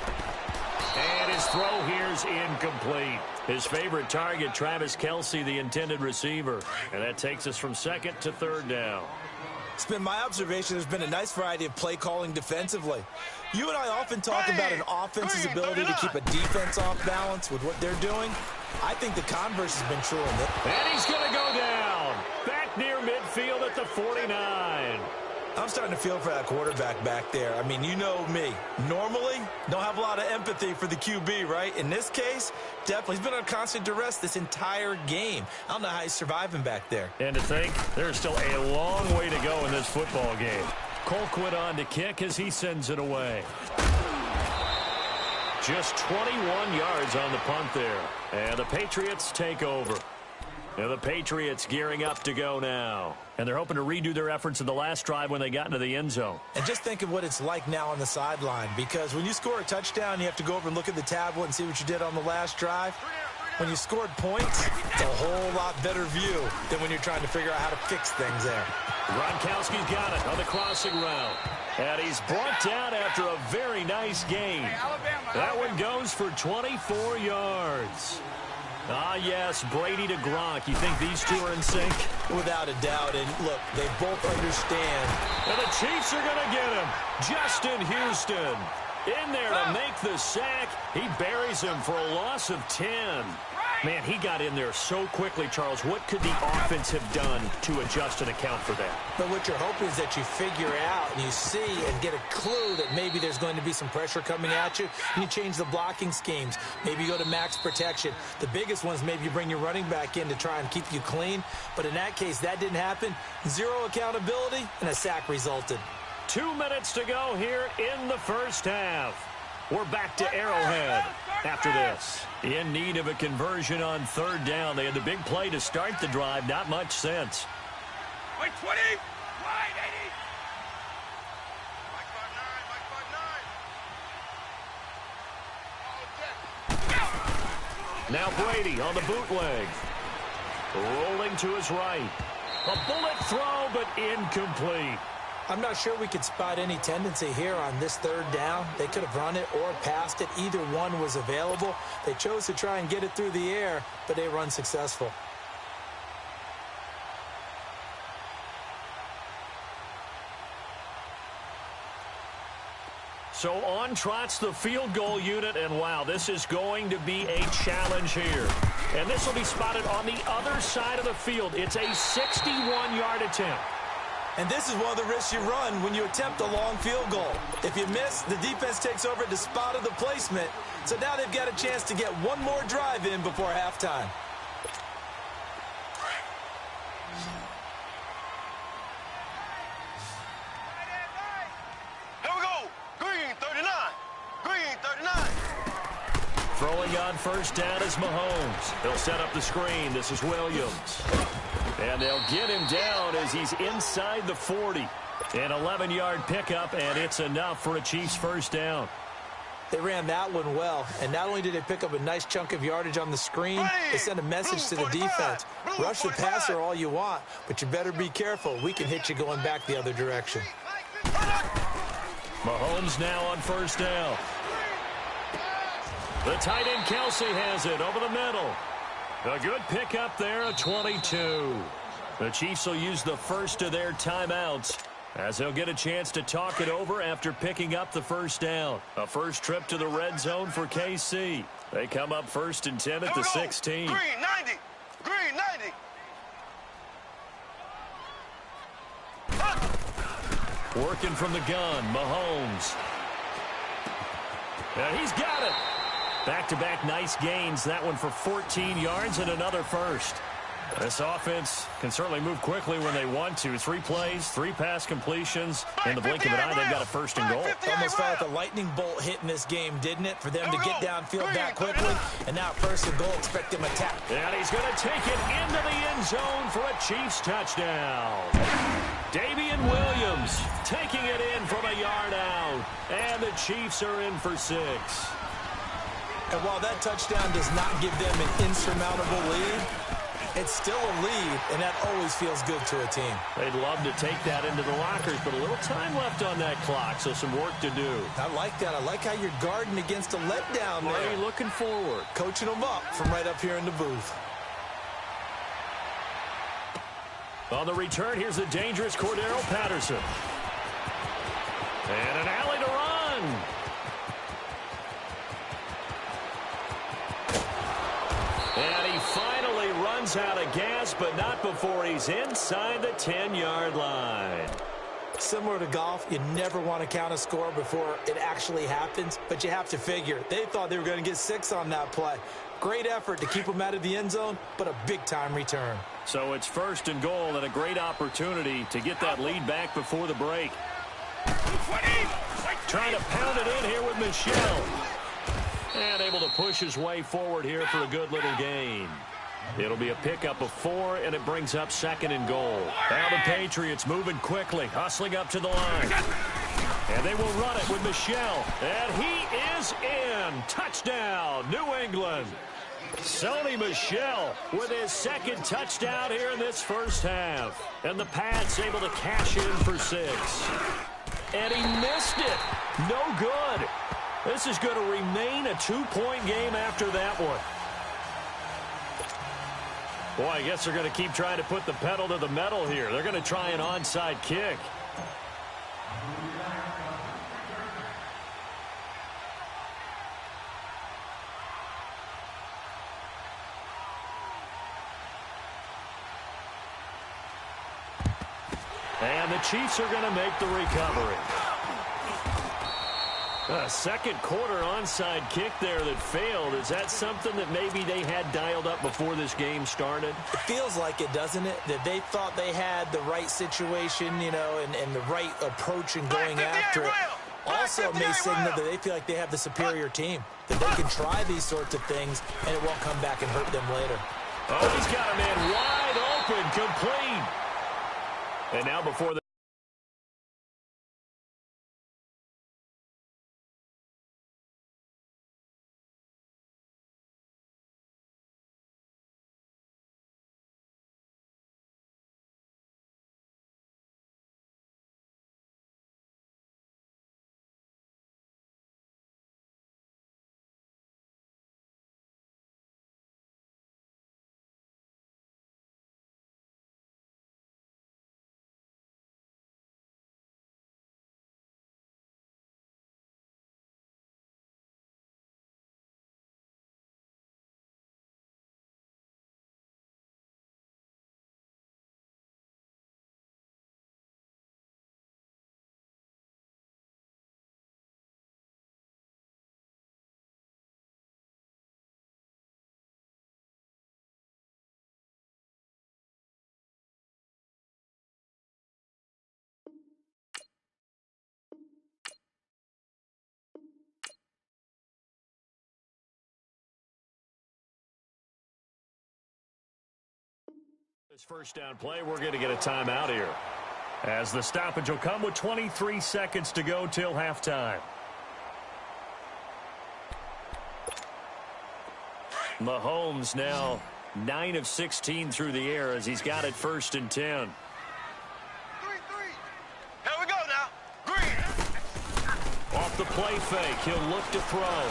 And his throw here's incomplete. His favorite target, Travis Kelce, the intended receiver. And that takes us from second to third down. It's been my observation there's been a nice variety of play calling defensively. You and I often talk about an offense's ability to keep a defense off balance with what they're doing. I think the converse has been true in this. And he's going to go down. Back near midfield at the 49. I'm starting to feel for that quarterback back there. I mean, you know me. Normally, don't have a lot of empathy for the QB, right? In this case, definitely. He's been on constant duress this entire game. I don't know how he's surviving back there. And to think, there's still a long way to go in this football game. Colquitt on to kick as he sends it away. Just 21 yards on the punt there. And the Patriots take over. And the Patriots gearing up to go now. And they're hoping to redo their efforts in the last drive when they got into the end zone. And just think of what it's like now on the sideline, because when you score a touchdown, you have to go over and look at the tablet and see what you did on the last drive. When you scored points, it's a whole lot better view than when you're trying to figure out how to fix things there. Gronkowski's got it on the crossing route. And he's brought down after a very nice gain. That one goes for 24 yards. Ah, yes, Brady to Gronk. You think these two are in sync? Without a doubt. And, look, they both understand. And the Chiefs are going to get him. Justin Houston in there to make the sack. He buries him for a loss of 10. Man, he got in there so quickly, Charles. What could the offense have done to adjust and account for that? But what you're hoping is that you figure out and you see and get a clue that maybe there's going to be some pressure coming at you, and you change the blocking schemes. Maybe you go to max protection. The biggest ones, maybe you bring your running back in to try and keep you clean. But in that case, that didn't happen. Zero accountability, and a sack resulted. 2 minutes to go here in the first half. We're back to Arrowhead after this. In need of a conversion on third down. They had the big play to start the drive. Not much sense. Wait, 20. Wide 80. Now Brady on the bootleg. Rolling to his right. A bullet throw, but incomplete. I'm not sure we could spot any tendency here on this third down. They could have run it or passed it. Either one was available. They chose to try and get it through the air, but they were unsuccessful. So on trots the field goal unit, and wow, this is going to be a challenge here. And this will be spotted on the other side of the field. It's a 61-yard attempt. And this is one of the risks you run when you attempt a long field goal. If you miss, the defense takes over at the spot of the placement. So now they've got a chance to get one more drive in before halftime. Here we go. Green 39. Green 39. Throwing on first down is Mahomes. He'll set up the screen. This is Williams. And they'll get him down as he's inside the 40. An 11-yard pickup, and it's enough for a Chiefs first down. They ran that one well, and not only did they pick up a nice chunk of yardage on the screen, they sent a message to the defense. Rush the passer all you want, but you better be careful. We can hit you going back the other direction. Mahomes now on first down. The tight end Kelce has it over the middle. A good pickup there, a 22. The Chiefs will use the first of their timeouts as they'll get a chance to talk it over after picking up the first down. A first trip to the red zone for KC. They come up 1st and 10 at the 16. Green 90. Green 90. Working from the gun, Mahomes. And he's got it. Back-to-back nice gains. That one for 14 yards and another first. This offense can certainly move quickly when they want to. 3 plays, 3 pass completions. In the blink of an eye, they've got a first and goal. Almost felt like a lightning bolt hit in this game, didn't it? For them to get downfield that quickly. And now first and goal, expect them to attack. And he's going to take it into the end zone for a Chiefs touchdown. Damian Williams taking it in from a yard out. And the Chiefs are in for 6. And while that touchdown does not give them an insurmountable lead, it's still a lead, and that always feels good to a team. They'd love to take that into the lockers, but a little time left on that clock, so some work to do. I like that. I like how you're guarding against a letdown there. Already looking forward. Coaching them up from right up here in the booth. On the return, here's the dangerous Cordero Patterson. And an alley to run. And he finally runs out of gas, but not before he's inside the 10-yard line. Similar to golf, you never want to count a score before it actually happens, but you have to figure. They thought they were going to get 6 on that play. Great effort to keep them out of the end zone, but a big-time return. So it's first and goal and a great opportunity to get that lead back before the break. Trying to pound it in here with Michel. And able to push his way forward here for a good little gain. It'll be a pickup of 4, and it brings up second and goal. Now the Patriots moving quickly, hustling up to the line. And they will run it with Michel. And he is in. Touchdown, New England. Sony Michel with his 2nd touchdown here in this first half. And the Pats able to cash in for 6. And he missed it. No good. This is going to remain a 2-point game after that one. Boy, I guess they're going to keep trying to put the pedal to the metal here. They're going to try an onside kick. And the Chiefs are going to make the recovery. A second quarter onside kick there that failed. Is that something that maybe they had dialed up before this game started? It feels like it, doesn't it? That they thought they had the right situation, you know, and the right approach in going after it. Also, it may signal that they feel like they have the superior team, that they can try these sorts of things, and it won't come back and hurt them later. Oh, he's got a man wide open, complete. And now before the this first down play, we're going to get a timeout here, as the stoppage will come with 23 seconds to go till halftime. Mahomes now 9 of 16 through the air as he's got it 1st and 10. 3-3. Here we go now. Green. Off the play fake, he'll look to throw.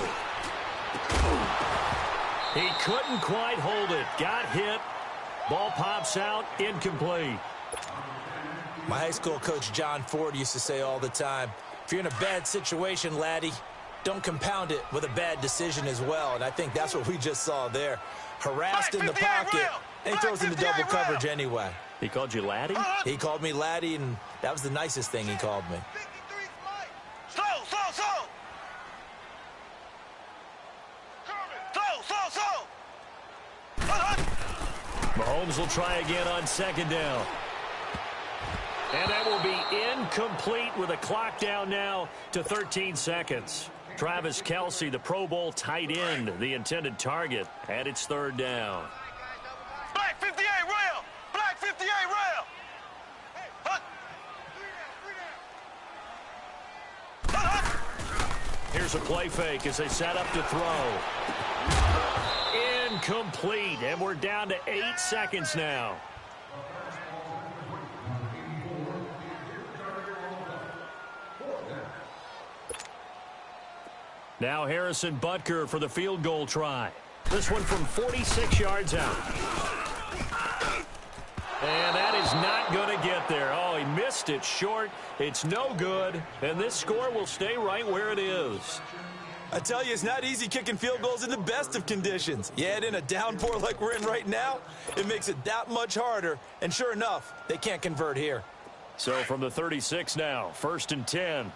He couldn't quite hold it. Got hit. Ball pops out, incomplete. My high school coach, John Ford, used to say all the time, if you're in a bad situation, laddie, don't compound it with a bad decision as well. And I think that's what we just saw there. Harassed in the pocket, and he throws into double coverage anyway. He called you laddie? He called me laddie, and that was the nicest thing he called me. Mahomes will try again on second down. And that will be incomplete with a clock down now to 13 seconds. Travis Kelce, the Pro Bowl tight end, the intended target, and it's third down. Black 58 rail! Black 58 rail! Here's a play fake as they set up to throw. Incomplete, and we're down to 8 seconds now. Now Harrison Butker for the field goal try. This one from 46 yards out. And that is not going to get there. Oh, he missed it short. It's no good. And this score will stay right where it is. I tell you, it's not easy kicking field goals in the best of conditions. You add in a downpour like we're in right now, it makes it that much harder. And sure enough, they can't convert here. So from the 36 now, 1st and 10.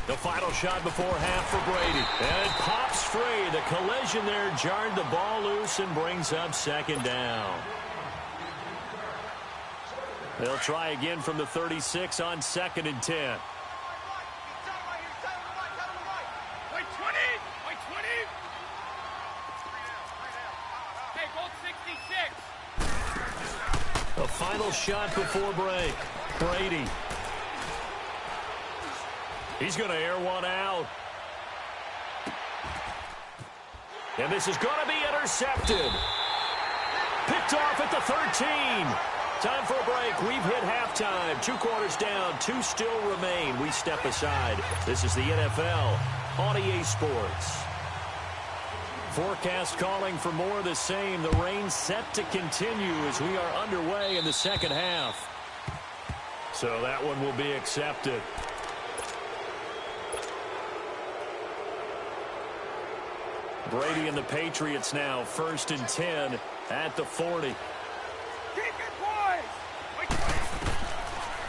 The final shot before half for Brady. And it pops free. The collision there jarred the ball loose and brings up second down. They'll try again from the 36 on 2nd and 10. Wait 20! Wait 20! Hey, goal 66! The final shot before break. Brady. He's going to air one out. And this is going to be intercepted. Picked off at the 13. Time for a break. We've hit halftime. 2 quarters down. 2 still remain. We step aside. This is the NFL on EA Sports. Forecast calling for more of the same. The rain set to continue as we are underway in the second half. So that one will be accepted. Brady and the Patriots now 1st and 10 at the 40.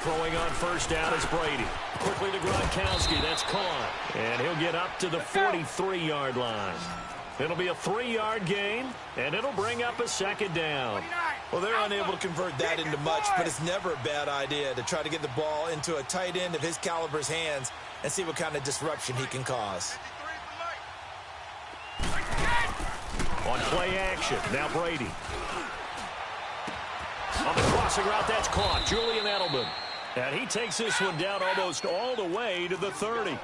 Throwing on 1st down is Brady. Quickly to Gronkowski. That's caught. And he'll get up to the 43-yard line. It'll be a 3-yard gain, and it'll bring up a 2nd down. Well, they're unable to convert that into much, but it's never a bad idea to try to get the ball into a tight end of his caliber's hands and see what kind of disruption he can cause. On play action, now Brady. On the crossing route, that's caught. Julian Edelman. And he takes this one down almost all the way to the 30.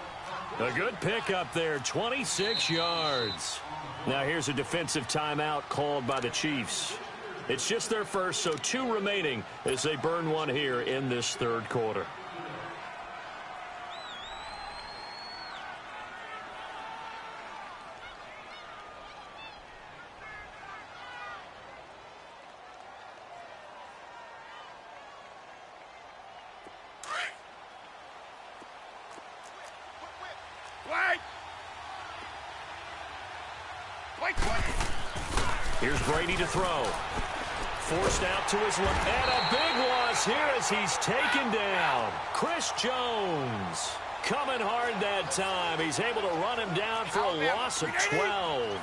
A good pickup there, 26 yards. Now here's a defensive timeout called by the Chiefs. It's just their first, so 2 remaining as they burn one here in this 3rd quarter. Here's Brady to throw. Forced out to his left. And a big loss here as he's taken down. Chris Jones coming hard that time. He's able to run him down for a loss of 12.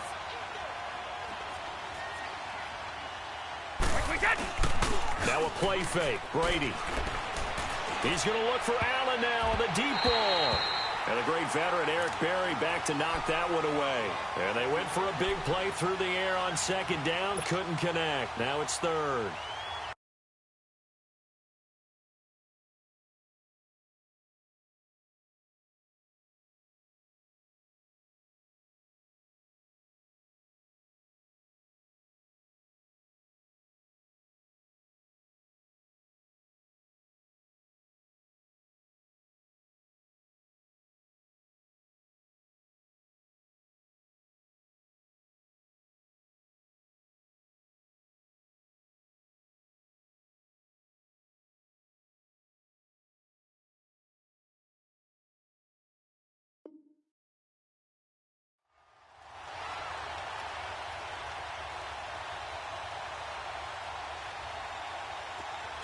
Now a play fake. Brady. He's going to look for Allen now on the deep ball. And the great veteran Eric Berry back to knock that one away. And they went for a big play through the air on 2nd down. Couldn't connect. Now it's 3rd.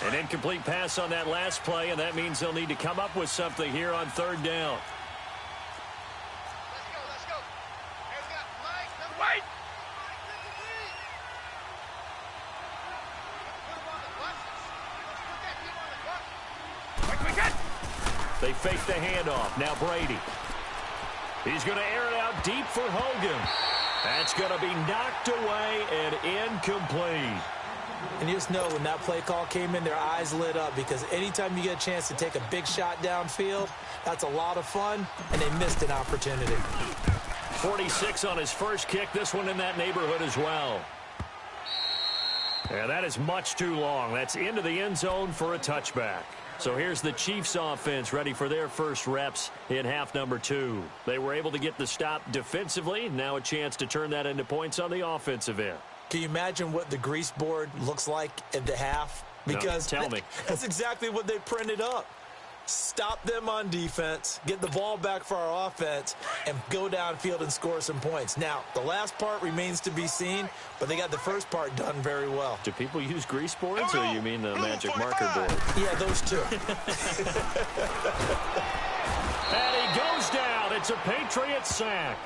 An incomplete pass on that last play, and that means they'll need to come up with something here on 3rd down. Let's go. Hey, we got Mike, number 8. They fake the handoff. Now Brady. He's going to air it out deep for Hogan. That's going to be knocked away and incomplete. And you just know when that play call came in, their eyes lit up, because anytime you get a chance to take a big shot downfield, that's a lot of fun, and they missed an opportunity. 46 on his first kick. This one in that neighborhood as well. Yeah, that is much too long. That's into the end zone for a touchback. So here's the Chiefs offense ready for their first reps in half number 2. They were able to get the stop defensively. Now a chance to turn that into points on the offensive end. Can you imagine what the grease board looks like at the half? Because no, tell me. That's exactly what they printed up. Stop them on defense, get the ball back for our offense, and go downfield and score some points. Now, the last part remains to be seen, but they got the first part done very well. Do people use grease boards, or you mean the magic marker board? Yeah, those two. And he goes down. It's a Patriot sack.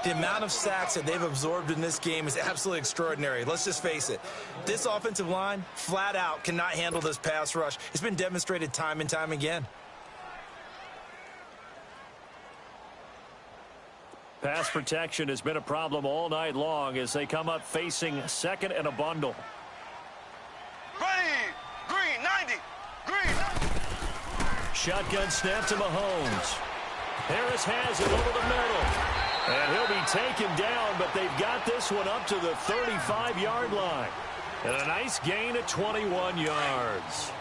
The amount of sacks that they've absorbed in this game is absolutely extraordinary. Let's just face it. This offensive line, flat out, cannot handle this pass rush. It's been demonstrated time and time again. Pass protection has been a problem all night long as they come up facing second and a bundle. Ready! Green, 90! Green! Shotgun snap to Mahomes. Harris has it over the middle. And he'll be taken down, but they've got this one up to the 35-yard line. And a nice gain of 21 yards.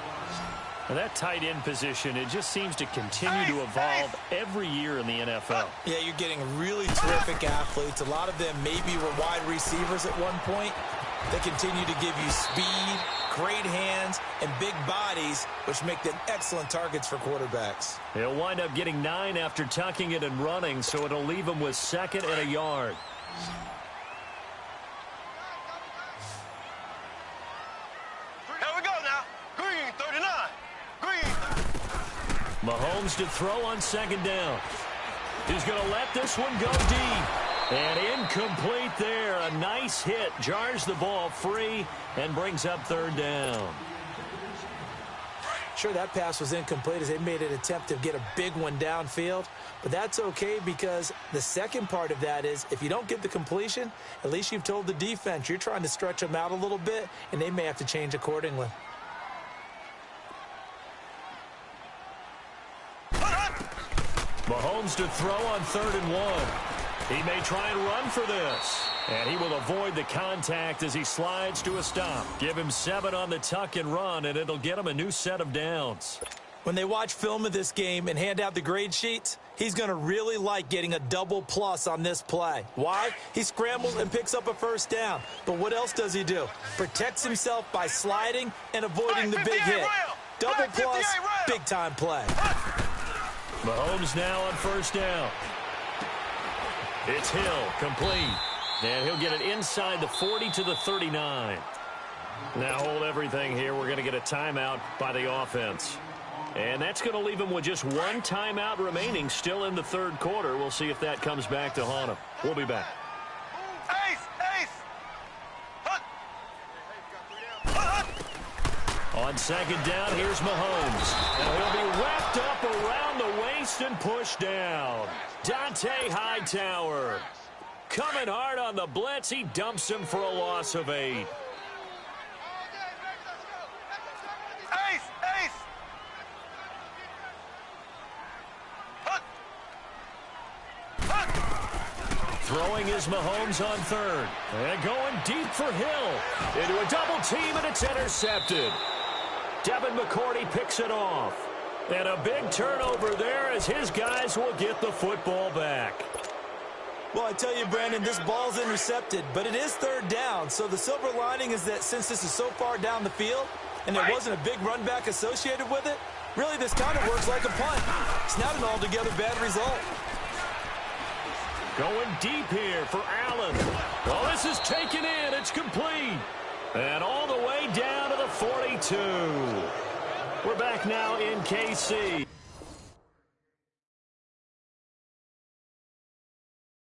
And that tight end position, it just seems to continue to evolve every year in the NFL. Yeah, you're getting really terrific athletes. A lot of them maybe were wide receivers at one point. They continue to give you speed, great hands, and big bodies, which make them excellent targets for quarterbacks. He'll wind up getting 9 after tucking it and running, so it'll leave him with second and a yard. Here we go now. Green, 39. Green. Mahomes to throw on second down. He's going to let this one go deep. And incomplete there. A nice hit. Jars the ball free and brings up third down. Sure, that pass was incomplete as they made an attempt to get a big one downfield. But that's okay, because the second part of that is if you don't get the completion, at least you've told the defense you're trying to stretch them out a little bit, and they may have to change accordingly. Mahomes to throw on 3rd and 1. He may try and run for this. And he will avoid the contact as he slides to a stop. Give him 7 on the tuck and run, and it'll get him a new set of downs. When they watch film of this game and hand out the grade sheets, he's going to really like getting a double plus on this play. Why? He scrambles and picks up a first down. But what else does he do? Protects himself by sliding and avoiding the big hit. Double plus, big-time play. Mahomes now on first down. It's Hill, complete. And he'll get it inside the 40 to the 39. Now hold everything here. We're going to get a timeout by the offense. And that's going to leave him with just one timeout remaining still in the third quarter. We'll see if that comes back to haunt him. We'll be back. On second down, here's Mahomes. And he'll be wrapped up around the waist and pushed down. Dante Hightower coming hard on the blitz. He dumps him for a loss of 8. Throwing is Mahomes on 3rd. And going deep for Hill. Into a double team, and it's intercepted. Devin McCourty picks it off. And a big turnover there as his guys will get the football back. Well, I tell you, Brandon, this ball's intercepted, but it is 3rd down. So the silver lining is that since this is so far down the field and there wasn't a big run back associated with it, really this kind of works like a punt. It's not an altogether bad result. Going deep here for Allen. Oh, this is taken in. It's complete. And all the way down to the 42. We're back now in KC.